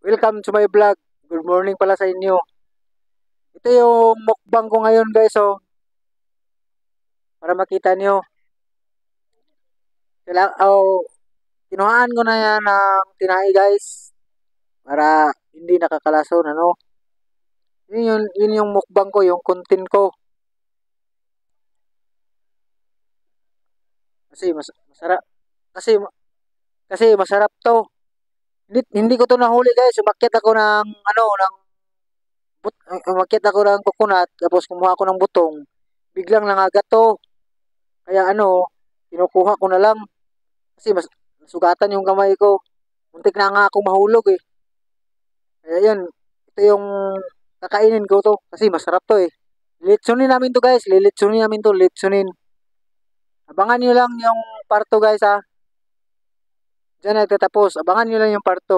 Welcome to my vlog. Good morning pala sa inyo. Ito yung mukbang ko ngayon guys, oh. Para makita nyo. Kinuhaan ko na yan ng tinahi guys. Para hindi nakakalason, ano. Yun yung mukbang ko, yung content ko. Kasi masarap. Kasi, kasi masarap to. Hindi ko to nahuli guys. Umakyat ako ng, umakyat ako ng coconut. Tapos kumuha ako ng butong. Biglang nangagat to. Kaya kinukuha ko na lang. Kasi masugatan yung kamay ko. Muntik na nga akong mahulog eh. Kaya yun, ito yung kakainin ko to. Kasi masarap to eh. Lilitsunin namin to guys. Lilitsunin namin to. Lilitsunin. Abangan nyo lang yung part 2 guys ha. Diyan nagtatapos. Abangan nyo lang yung part 2.